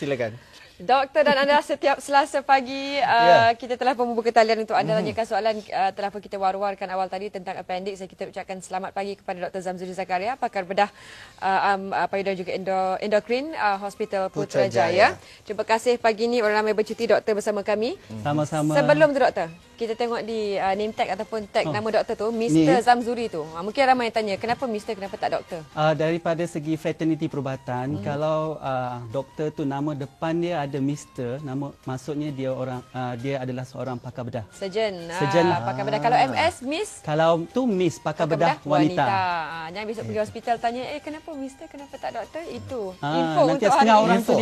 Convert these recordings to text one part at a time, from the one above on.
Silakan. Doktor dan anda setiap Selasa pagi kita telah membuka talian untuk anda tanyakan soalan telah pun kita war-warkan awal tadi tentang appendix. Kita ucapkan selamat pagi kepada Dr. Zamzuri Zakaria, pakar bedah payudara juga endokrin Hospital Putrajaya. Terima kasih pagi ini orang ramai bercuti doktor bersama kami. Sama-sama. Sebelum tu doktor, kita tengok di name tag ataupun tag nama doktor tu Mr. Zamzuri tu. Mungkin ramai yang tanya kenapa Mr. kenapa tak doktor? Daripada segi fraternity perubatan, kalau doktor tu nama depan dia ada Mr, nama maksudnya dia adalah seorang pakar bedah. Surgeon. Surgeon. Pakar bedah. Kalau MS, Miss? Kalau tu Miss pakar bedah wanita. Jangan besok pergi hospital tanya, kenapa Mr, kenapa tak doktor? Itu info nanti untuk setengah hari orang ini. tu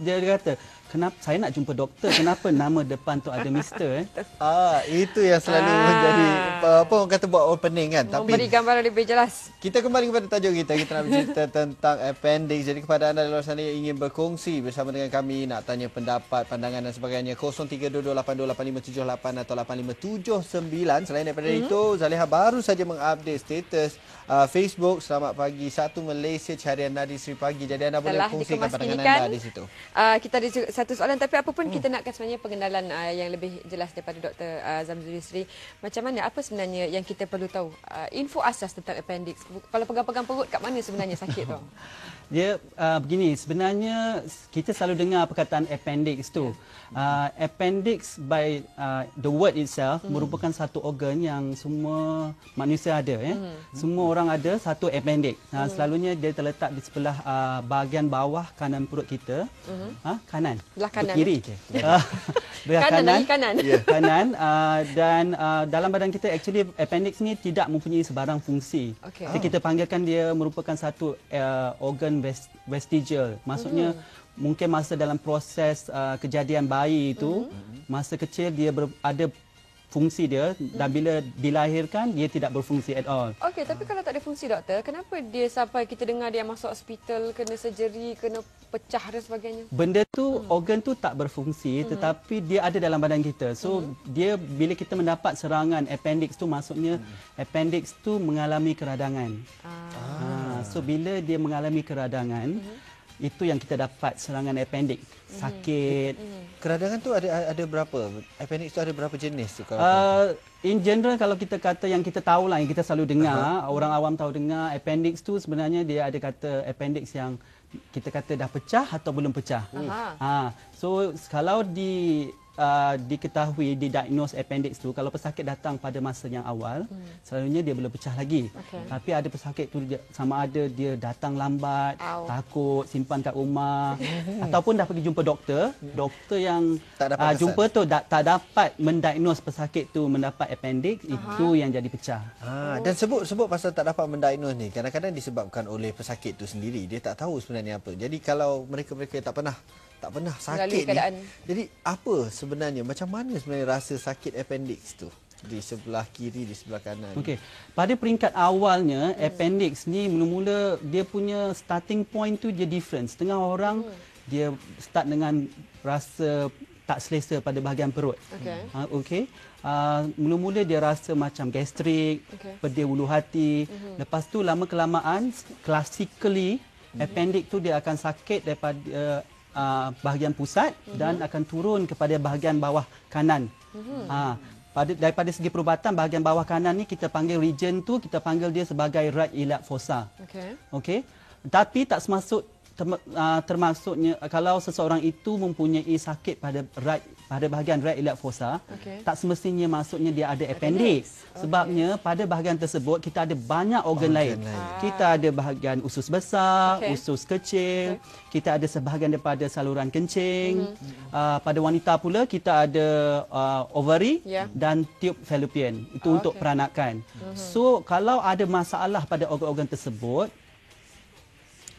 dia kata, kenapa saya nak jumpa doktor, kenapa nama depan tu ada Mr? Itu yang selalu menjadi apa orang kata buat opening kan. Memberi gambaran lebih jelas. Kita kembali kepada tajuk kita. Kita nak bercerita tentang appendix. Jadi kepada anda di luar sana yang ingin berkongsi bersama dengan kami, nak tanya pendapat, pandangan dan sebagainya, 0322828578 atau 8579. Selain daripada itu, Zaliha baru saja mengupdate status Facebook Selamat Pagi 1 Malaysia Carian Nadi Sri Pagi. Jadi anda boleh kongsikan pandangan anda di situ. Kita ada satu soalan, tapi apa pun kita nakkan sebenarnya pengenalan yang lebih jelas daripada Dr. Zamzuri Sri. Macam mana, apa sebenarnya yang kita perlu tahu? Info asas tentang appendix. Kalau pegang-pegang perut, kat mana sebenarnya sakit tu? Dia begini, sebenarnya kita selalu dengar perkataan appendix tu. Appendix by the word itself merupakan satu organ yang semua manusia ada. Semua orang ada satu appendix. Selalunya dia terletak di sebelah bahagian bawah kanan perut kita. Kanan. Belah kanan. Kiri. Belah kanan. Kanan. Dan dalam badan kita actually appendix ni tidak mempunyai sebarang fungsi. Jadi kita panggilkan dia merupakan satu organ vestigial. Maksudnya mungkin masa dalam proses kejadian bayi itu, masa kecil dia ada fungsi dia dan bila dilahirkan dia tidak berfungsi at all. Okey, tapi kalau tak ada fungsi doktor, kenapa dia sampai kita dengar dia masuk hospital, kena surgery, kena pecah dan sebagainya? Benda tu, organ tu tak berfungsi tetapi dia ada dalam badan kita. So dia bila kita mendapat serangan appendix tu, maksudnya appendix tu mengalami keradangan. So bila dia mengalami keradangan, itu yang kita dapat serangan appendix, sakit. Keradangan tu ada berapa? Appendix tu ada berapa jenis tu? In general kalau kita kata yang kita tahulah, yang kita selalu dengar, orang awam tahu dengar appendix tu sebenarnya dia ada kata appendix yang kita kata dah pecah atau belum pecah. So kalau diketahui, didiagnose appendix tu, kalau pesakit datang pada masa yang awal, selalunya dia belum pecah lagi. Tapi ada pesakit tu sama ada dia datang lambat, takut, simpan kat rumah, ataupun dah pergi jumpa doktor, doktor yang jumpa tu tak dapat mendiagnose pesakit tu mendapat appendix, itu yang jadi pecah. Dan sebut pasal tak dapat mendiagnose ni, kadang-kadang disebabkan oleh pesakit tu sendiri. Dia tak tahu sebenarnya apa. Jadi kalau mereka-mereka tak pernah sakit ni, jadi apa sebenarnya, macam mana sebenarnya rasa sakit appendix tu di sebelah kiri, di sebelah kanan? Okey, pada peringkat awalnya appendix ni mula-mula dia punya starting point tu dia different. Setengah orang dia start dengan rasa tak selesa pada bahagian perut. Mula-mula dia rasa macam gastrik, pedih ulu hati. Lepas tu lama kelamaan classically appendix tu dia akan sakit daripada bahagian pusat dan akan turun kepada bahagian bawah kanan. Daripada segi perubatan, bahagian bawah kanan ni kita panggil region tu, kita panggil dia sebagai right iliac fossa. Okey. Tapi tak termasuknya kalau seseorang itu mempunyai sakit pada bahagian right iliac fossa, tak semestinya maksudnya dia ada appendix. Sebabnya pada bahagian tersebut kita ada banyak organ lain. Kita ada bahagian usus besar, usus kecil, kita ada sebahagian daripada saluran kencing. Pada wanita pula kita ada ovary dan tube fallopian. Itu untuk peranakan. So kalau ada masalah pada organ-organ tersebut,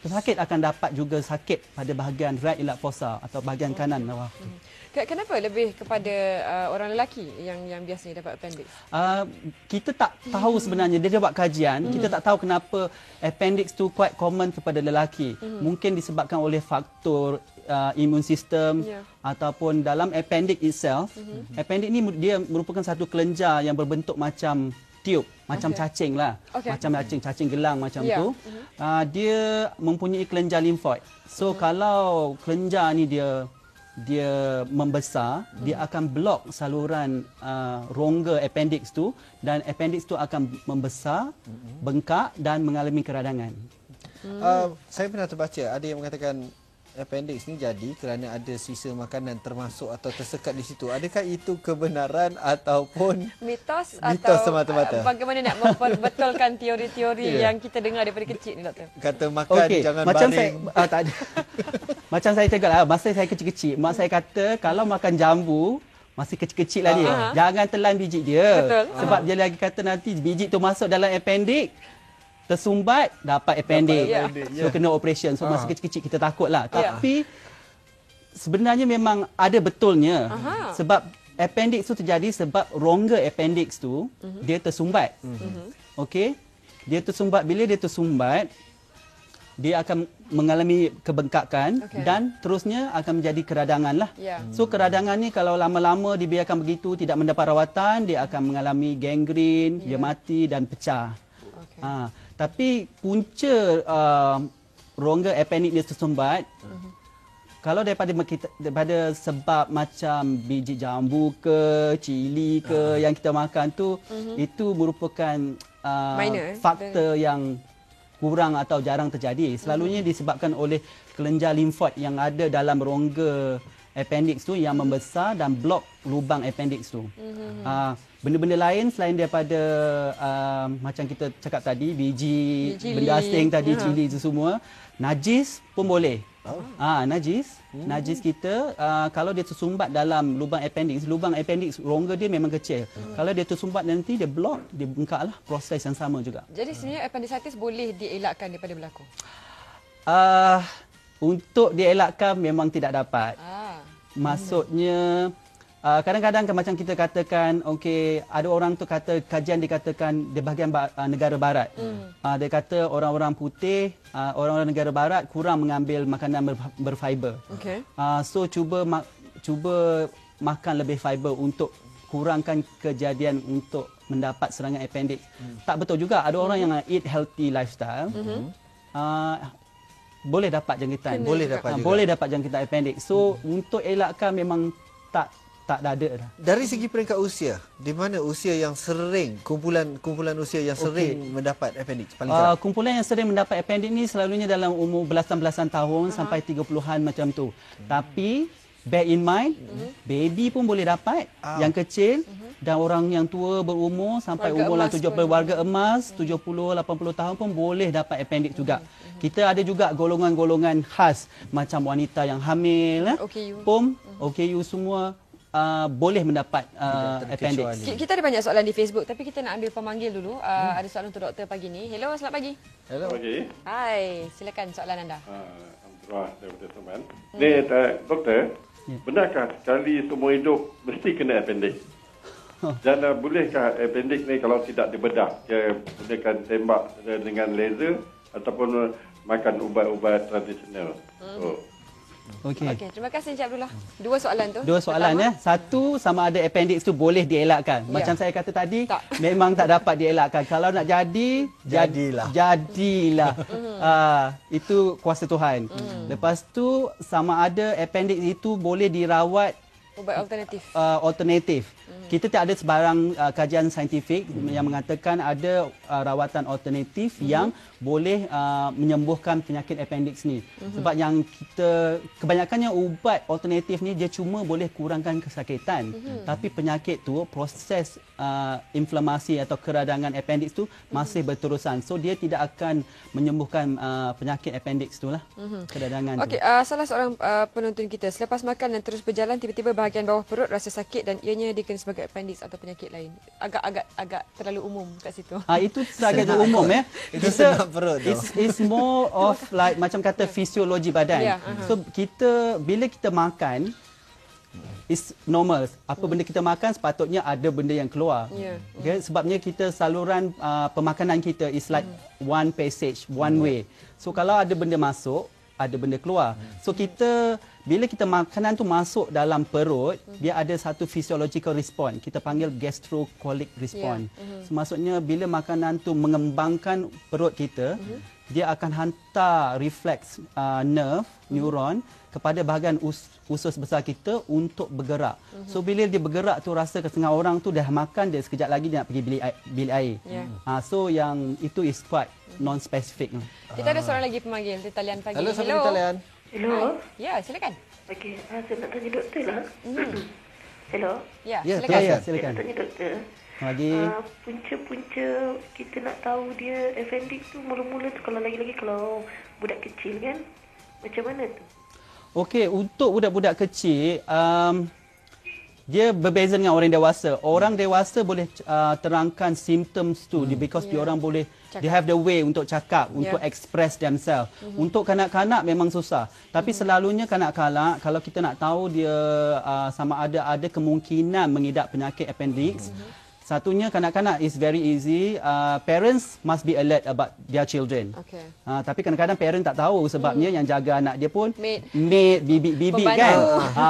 pesakit akan dapat juga sakit pada bahagian right iliac fossa atau bahagian kanan bawah. Kenapa lebih kepada orang lelaki yang biasanya dapat appendix? Kita tak tahu sebenarnya. Dia buat kajian, kita tak tahu kenapa appendix tu quite common kepada lelaki. Mungkin disebabkan oleh faktor imun sistem ataupun dalam appendix itself. Appendix ni dia merupakan satu kelenjar yang berbentuk macam tube macam cacing lah. Macam cacing gelang macam tu. Dia mempunyai kelenjar limfoid. So kalau kelenjar ni dia membesar, dia akan blok saluran rongga appendix tu, dan appendix tu akan membesar, bengkak dan mengalami keradangan. Saya pernah terbaca ada yang mengatakan appendix ni jadi kerana ada sisa makanan termasuk atau tersekat di situ. Adakah itu kebenaran ataupun mitos semata-mata? Bagaimana nak memperbetulkan teori-teori yang kita dengar daripada kecil ni, doktor? Kata makan jangan macam baring. Tak ada. Macam saya cakap lah, masa saya kecil-kecil, mak saya kata kalau makan jambu masih kecil-kecil lah dia, jangan telan biji dia. Betul. Sebab dia lagi kata nanti biji tu masuk dalam appendix, tersumbat, dapat appendix. So kena operation. So masa kecil-kecil kita takut lah. Tapi sebenarnya memang ada betulnya. Sebab appendix tu terjadi sebab rongga appendix tu dia tersumbat. Okey. Dia tersumbat, bila dia tersumbat, dia akan mengalami kebengkakan dan terusnya akan menjadi keradangan lah. So keradangan ni kalau lama-lama dibiarkan begitu, tidak mendapat rawatan, dia akan mengalami gangren, dia mati dan pecah. Tapi punca rongga appendix dia tersumbat, kalau daripada sebab macam biji jambu ke, cili ke yang kita makan tu, itu merupakan faktor yang kurang atau jarang terjadi. Selalunya disebabkan oleh kelenjar limfoid yang ada dalam rongga appendix tu yang membesar dan blok lubang appendix tu. Benda-benda lain selain daripada macam kita cakap tadi, biji benda asing tadi, cili itu semua, najis pun boleh. Najis kita kalau dia tersumbat dalam lubang appendix rongga dia memang kecil. Kalau dia tersumbat nanti dia blok, dia bengkaklah, proses yang sama juga. Jadi sebenarnya appendicitis boleh dielakkan daripada berlaku? Untuk dielakkan memang tidak dapat. Maksudnya kadang-kadang macam kita katakan, okey, ada orang tu kata, kajian dikatakan di bahagian negara barat. Dia kata orang-orang putih, orang-orang negara barat kurang mengambil makanan berfiber. So cuba makan lebih fiber untuk kurangkan kejadian untuk mendapat serangan appendix. Tak betul juga, ada orang yang eat healthy lifestyle. Boleh dapat jangkitan. Boleh dapat jangkitan appendix. So untuk elakkan memang tak ada dah. Dari segi peringkat usia, di mana usia yang sering, kumpulan usia yang sering mendapat appendix paling kerap? Kumpulan yang sering mendapat appendix ni selalunya dalam umur belasan tahun sampai 30-an macam tu. Tapi bear in mind, baby pun boleh dapat, yang kecil, dan orang yang tua berumur sampai umur 70, warga emas 70-80 tahun pun boleh dapat appendix juga. Kita ada juga golongan-golongan khas macam wanita yang hamil, POM, OKU semua boleh mendapat appendix. Kita ada banyak soalan di Facebook, tapi kita nak ambil pemanggil dulu. Ada soalan untuk doktor pagi ni. Hello, selamat pagi. Hello. Pagi. Hai, silakan soalan anda. Alhamdulillah, daripada teman. Ni, doktor, benarkah sekali seumur hidup mesti kena appendix? Dan bolehkah appendix ni kalau tidak dibedah, dia gunakan tembak dengan laser ataupun makan ubat-ubat tradisional? Okey, terima kasih Encik Abdullah. Dua soalan tu. Dua soalan ya. Satu, sama ada appendix tu boleh dielakkan. Macam saya kata tadi, memang tak dapat dielakkan. Kalau nak jadilah. Itu kuasa Tuhan. Lepas tu, sama ada appendix itu boleh dirawat ubat alternatif. Kita tak ada sebarang kajian saintifik yang mengatakan ada rawatan alternatif yang boleh menyembuhkan penyakit appendix ni. Sebab yang kebanyakannya ubat alternatif ni dia cuma boleh kurangkan kesakitan. Tapi penyakit tu, proses inflamasi atau keradangan appendix tu masih berterusan. So dia tidak akan menyembuhkan penyakit appendix tu lah. Keradangan tu. Okey, salah seorang penonton kita, selepas makan dan terus berjalan, tiba-tiba bahagian bawah perut rasa sakit dan ianya dikenali sebagai appendix atau penyakit lain. Agak terlalu umum kat situ. Itu agak umum ya. Itu senang perut tu. It's more of like macam kata fisiologi badan. So bila kita makan, it's normal. Apa benda kita makan sepatutnya ada benda yang keluar. Okay? Sebabnya kita saluran pemakanan kita is like one passage, one way. So kalau ada benda masuk, ada benda keluar. So kita bila kita makanan tu masuk dalam perut, dia ada satu physiological response. Kita panggil gastrocolic response. So, maksudnya bila makanan tu mengembangkan perut kita, dia akan hantar reflex nerve, neuron kepada bahagian usus besar kita untuk bergerak. So bila dia bergerak tu rasa setengah orang tu dah makan, dia sekejap lagi dia nak pergi bilik air. So yang itu is quite non-specific. Kita ada seorang lagi pemanggil di talian pagi. Halo, sampai di talian. Hello. Ya, silakan. Okey, saya nak tanya doktor lah. Hello. Ya, Ya, silakan. Ya, Saya silakan. nak tanya doktor. Lagi Punca-punca kita nak tahu dia appendix tu mula-mula tu kalau lagi-lagi kalau budak kecil kan. Macam mana tu? okey, untuk budak-budak kecil dia berbeza dengan orang dewasa. Orang dewasa boleh terangkan symptoms tu because dia orang boleh they have the way untuk cakap, untuk express themselves. Untuk kanak-kanak memang susah. Tapi selalunya kanak-kanak kalau kita nak tahu dia sama ada kemungkinan mengidap penyakit appendix. Satunya kanak-kanak is very easy. Parents must be alert about their children. Okey. Tapi kadang-kadang parent tak tahu sebabnya yang jaga anak dia pun Maid, bibi kan.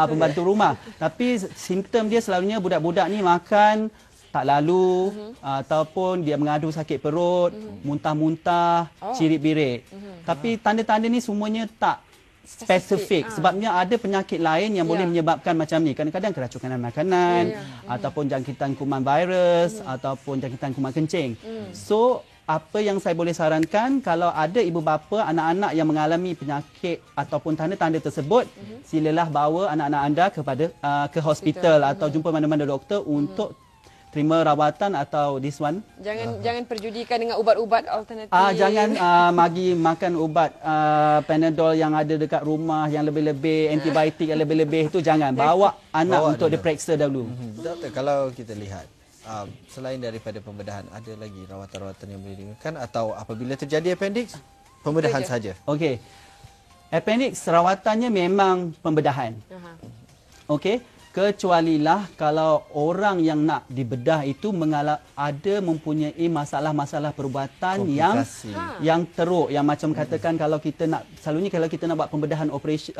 Pembantu rumah. Tapi simptom dia selalunya budak-budak ni makan tak lalu ataupun dia mengadu sakit perut, muntah-muntah, cirit-birit. Tapi tanda-tanda ni semuanya tak spesifik sebabnya ada penyakit lain yang boleh menyebabkan macam ni. Kadang-kadang keracunan makanan ataupun jangkitan kuman virus ataupun jangkitan kuman kencing. So apa yang saya boleh sarankan kalau ada ibu bapa anak-anak yang mengalami penyakit ataupun tanda-tanda tersebut, silalah bawa anak-anak anda ke hospital atau jumpa mana-mana doktor untuk terima rawatan atau this one. Jangan perjudikan dengan ubat-ubat alternatif. Jangan bagi makan ubat Panadol yang ada dekat rumah yang lebih-lebih, antibiotik yang lebih-lebih itu jangan. Bawa anak untuk diperiksa dahulu. Doktor, kalau kita lihat selain daripada pembedahan, ada lagi rawatan-rawatan yang boleh digunakan atau apabila terjadi appendix, pembedahan saja? Okey. Appendix rawatannya memang pembedahan. Okey. Kecualilah kalau orang yang nak dibedah itu mempunyai masalah-masalah perubatan yang teruk, yang macam katakan kalau kita nak selalunya kalau kita nak buat pembedahan operasi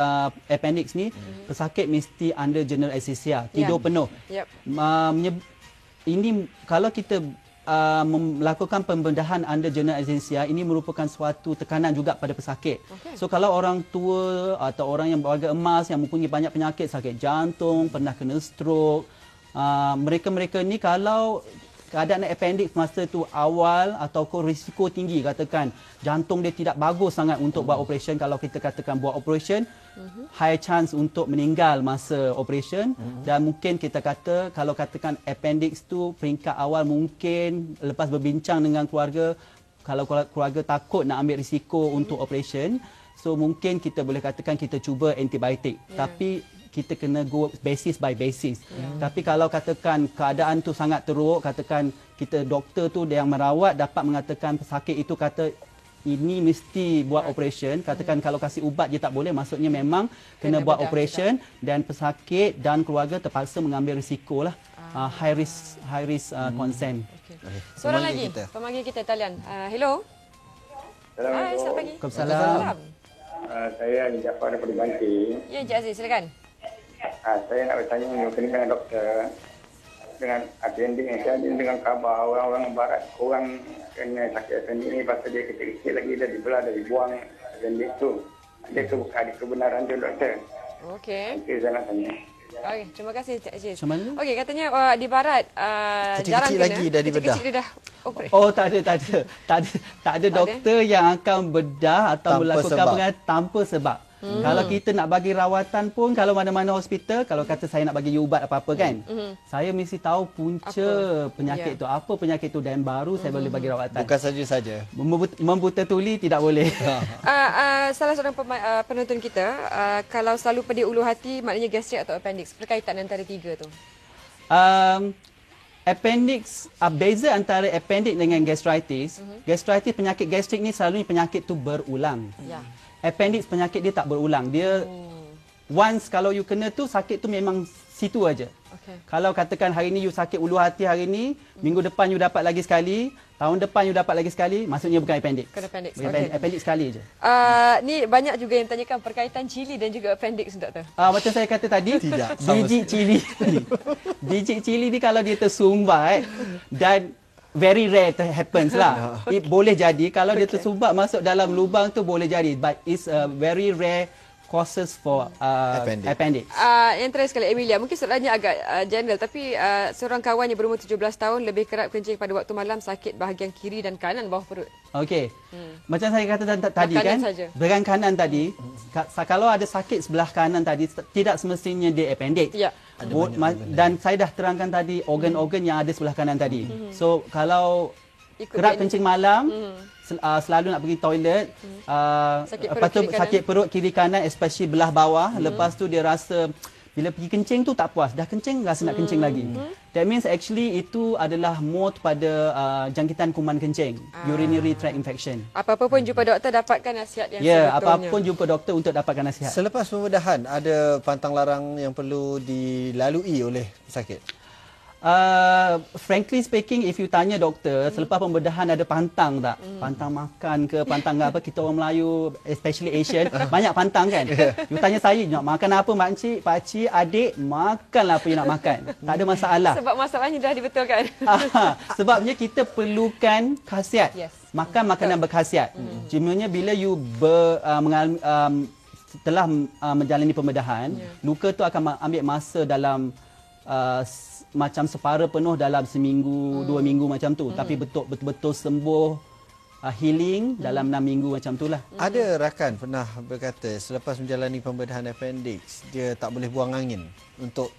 appendix ni, pesakit mesti under general anesthesia, tidur penuh. Ini kalau kita melakukan pembedahan under general anesthesia, ini merupakan suatu tekanan juga pada pesakit. So kalau orang tua atau orang yang berwarga emas yang mempunyai banyak penyakit, sakit jantung, pernah kena stroke, mereka-mereka ni kalau keadaan appendix masa tu awal atau risiko tinggi, katakan jantung dia tidak bagus sangat untuk buat operation, kalau kita katakan buat operation, high chance untuk meninggal masa operation. Dan mungkin kita kata kalau katakan appendix tu peringkat awal, mungkin lepas berbincang dengan keluarga, kalau keluarga takut nak ambil risiko untuk operation, so mungkin kita boleh katakan kita cuba antibiotik. Tapi kita kena go basis by basis. Tapi kalau katakan keadaan tu sangat teruk, katakan kita doktor tu yang merawat dapat mengatakan pesakit itu kata ini mesti buat operation, katakan kalau kasih ubat dia tak boleh, maksudnya memang kena buat operation dan pesakit dan keluarga terpaksa mengambil risiko lah. High risk consent. Seorang lagi pemanggil kita talian. Hello. Hai, selamat pagi. Waalaikumsalam. Saya Jafar daripada Banting. Ya, Encik Aziz, silakan. Saya nak bertanya dengan doktor dengan appendix ni. Saya dengan khabar orang-orang barat, orang kena sakit appendix ni pasal dia kecil-kecil lagi dah dibelah, dah dibuang appendix tu. Ada kebenaran tu doktor? Okey. Okey, saya nak tanya. Okey, terima kasih Cik Aziz. Macam mana? Okey, katanya di barat jarang kena. Lagi dah dibedah. Kecil-kecil dah operate. Oh, tak ada doktor yang akan bedah atau melakukan pengobatan tanpa sebab. Kalau kita nak bagi rawatan pun, kalau mana-mana hospital, kalau kata saya nak bagi ubat apa-apa kan, saya mesti tahu punca penyakit tu, apa penyakit tu, dan baru saya boleh bagi rawatan. Bukan saja-saja. Membuta tuli tidak boleh. Salah seorang penonton kita, kalau selalu pedih ulu hati, maknanya gastrik atau appendix, perkaitan antara tiga tu? Appendix, beza antara appendix dengan gastritis. Gastritis, penyakit gastrik ni selalunya penyakit tu berulang. Appendix penyakit dia tak berulang. Dia once kalau you kena tu, sakit tu memang situ aja. Kalau katakan hari ni you sakit ulu hati hari ni, minggu depan you dapat lagi sekali, tahun depan you dapat lagi sekali, maksudnya bukan appendix. Bukan appendix. Appendix sekali je. Ni banyak juga yang tanyakan perkaitan cili dan juga appendix, doktor. Macam saya kata tadi, biji cili biji cili ni kalau dia tersumbat dan very rare happens lah. It boleh jadi kalau dia tersumbat masuk dalam lubang tu boleh jadi, but it's a very rare causes for appendix. Yang terakhir sekali, Emilia, mungkin soalannya agak general, tapi seorang kawan yang berumur 17 tahun lebih kerap kencing pada waktu malam, sakit bahagian kiri dan kanan bawah perut. Okey. Macam saya kata tadi kan, bahagian kanan tadi, kalau ada sakit sebelah kanan tadi, tidak semestinya dia appendix. Ya. Dan saya dah terangkan tadi organ-organ yang ada sebelah kanan tadi. So kalau kerap kencing malam, selalu nak pergi toilet, sakit perut kiri kanan, especially belah bawah, lepas tu dia rasa bila pergi kencing tu tak puas, dah kencing rasa nak kencing lagi. That means actually itu adalah more pada jangkitan kuman kencing, urinary tract infection. Apa-apa pun jumpa doktor, dapatkan nasihat yang sebetulnya. Apa-apa pun jumpa doktor untuk dapatkan nasihat. Selepas pembedahan, ada pantang larang yang perlu dilalui oleh pesakit? Frankly speaking, if you tanya doktor, selepas pembedahan ada pantang tak? Pantang makan ke, pantang apa? Kita orang Melayu, especially Asian, banyak pantang kan? You tanya saya, nak makan apa makcik, pakcik, adik, makanlah apa you nak makan. Tak ada masalah. Sebab masalahnya dah dibetulkan. Sebabnya kita perlukan khasiat. Makan makanan berkhasiat. Cumanya bila you setelah menjalani pembedahan, luka tu akan ambil masa dalam macam separa penuh dalam seminggu, 2 minggu macam tu. Tapi betul-betul sembuh, healing dalam 6 minggu macam tu lah. Ada rakan pernah berkata selepas menjalani pembedahan appendix, dia tak boleh buang angin untuk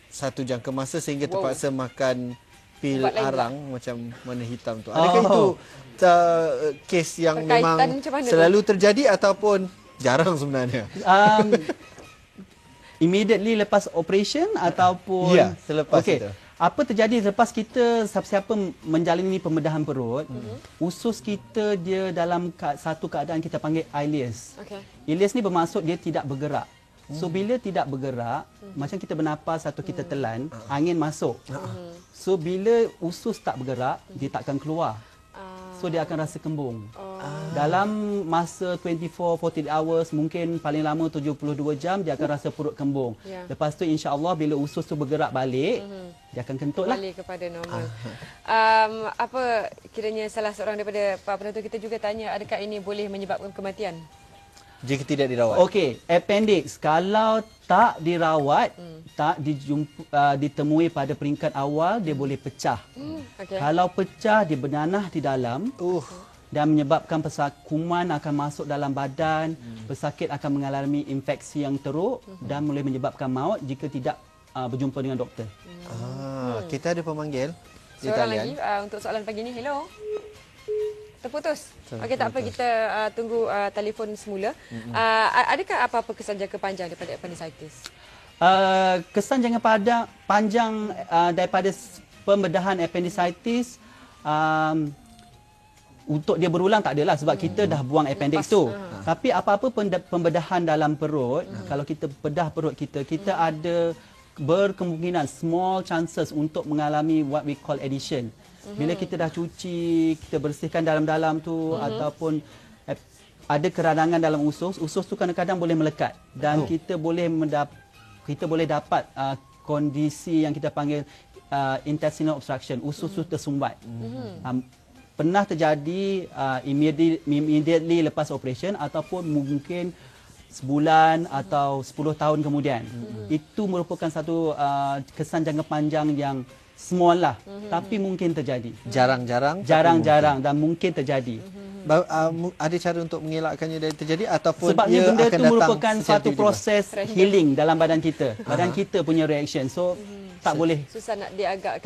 satu jangka masa sehingga terpaksa makan pil arang macam warna hitam tu. Adakah itu kes yang memang selalu terjadi ataupun jarang sebenarnya? Immediately lepas operation ataupun selepas itu. Apa terjadi lepas kita siapa menjalani pembedahan perut, usus kita dia dalam satu keadaan kita panggil ileus. Ileus ni bermaksud dia tidak bergerak. So bila tidak bergerak, macam kita bernapas atau kita telan, angin masuk. So bila usus tak bergerak, dia takkan keluar. So dia akan rasa kembung. Dalam masa 24-48 hours, mungkin paling lama 72 jam, dia akan rasa perut kembung. Lepas tu insya-Allah bila usus tu bergerak balik, dia akan kentut lah. Balik kepada normal. Apa kiranya salah seorang daripada para penonton kita juga tanya, adakah ini boleh menyebabkan kematian jika tidak dirawat? Okey, appendix kalau tak dirawat, tak ditemui pada peringkat awal, dia boleh pecah. Kalau pecah, dia bernanah di dalam dan menyebabkan kuman akan masuk dalam badan, pesakit akan mengalami infeksi yang teruk dan boleh menyebabkan maut jika tidak berjumpa dengan doktor. Kita ada pemanggil. Seorang lagi untuk soalan pagi ni. Hello. Terputus. Okey, tak apa, kita tunggu telefon semula. Adakah apa-apa kesan jangka panjang daripada appendicitis? Kesan jangka panjang daripada pembedahan appendicitis, untuk dia berulang tak adalah sebab kita dah buang appendix tu. Tapi apa-apa pembedahan dalam perut, kalau kita bedah perut kita, kita ada berkemungkinan small chances untuk mengalami what we call adhesion. Bila kita dah cuci, kita bersihkan dalam-dalam tu ataupun ada keradangan dalam usus tu kadang-kadang boleh melekat dan kita boleh dapat kondisi yang kita panggil intestinal obstruction, usus tu tersumbat. Pernah terjadi immediately lepas operation ataupun mungkin sebulan atau 10 tahun kemudian. Itu merupakan satu kesan jangka panjang yang small lah, tapi mungkin terjadi. Jarang-jarang dan mungkin terjadi. Ada cara untuk mengelakkannya dari terjadi ataupun sebabnya ia benda akan itu merupakan satu proses healing dalam badan kita. Badan kita punya reaction. So tak boleh, susah nak diagakkan.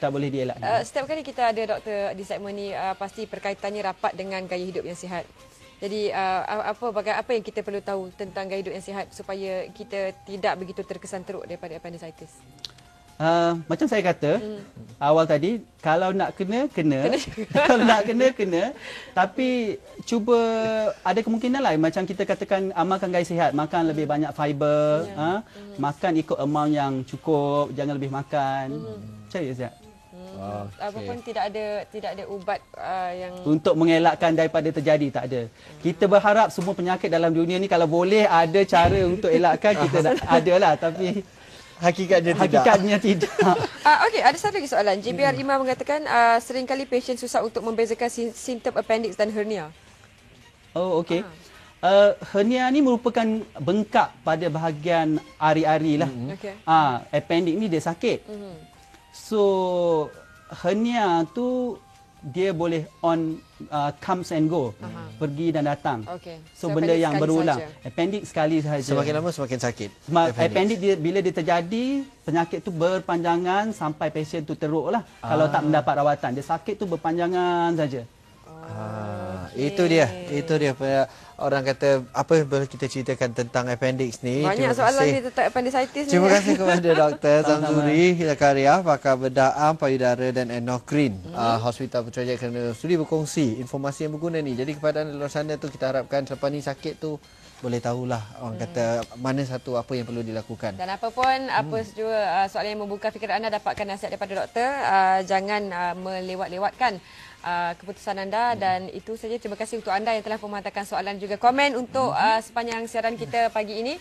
Tak boleh dielak. Setiap kali kita ada doktor di segmen ni, pasti perkaitannya rapat dengan gaya hidup yang sihat. Jadi apa yang kita perlu tahu tentang gaya hidup yang sihat supaya kita tidak begitu terkesan teruk daripada appendicitis? Macam saya kata awal tadi, kalau nak kena kalau nak kena, tapi cuba ada kemungkinan lah macam kita katakan amalkan gaya sihat, makan lebih banyak fiber, makan ikut amount yang cukup, jangan lebih makan. Macam ya sihat. Apapun tidak ada ubat yang untuk mengelakkan daripada terjadi, tak ada. Kita berharap semua penyakit dalam dunia ni kalau boleh ada cara untuk elakkan, kita ada lah, tapi hakikatnya tidak. Okey, ada satu lagi soalan. JBR Imam mengatakan seringkali pasien susah untuk membezakan simptom appendix dan hernia. Oh, okey. Hernia ni merupakan bengkak pada bahagian ari-ari lah. Appendix ni dia sakit. So hernia tu dia boleh comes and go, pergi dan datang. So benda yang berulang. Appendix sekali sahaja. Semakin lama semakin sakit. Appendix bila dia terjadi, penyakit tu berpanjangan sampai pasien tu teruk lah. Kalau tak mendapat rawatan, dia sakit tu berpanjangan saja. Itu dia orang kata apa boleh kita ceritakan tentang appendix ni. Banyak soalan ni tentang appendicitis ni. Terima kasih kepada Dr. Zamzuri Zakaria, pakar bedah am, payudara dan endokrin, Hospital Putrajaya kerana sudi berkongsi informasi yang berguna ni. Jadi kepada anda luar sana tu, kita harapkan selepas ni sakit tu boleh tahulah orang kata mana satu apa yang perlu dilakukan. Dan apa pun apa juga soalan yang membuka fikiran anda, dapatkan nasihat daripada doktor. Jangan melewat-lewatkan keputusan anda, dan itu saja. Terima kasih untuk anda yang telah memhantarkan soalan juga komen untuk sepanjang siaran kita pagi ini.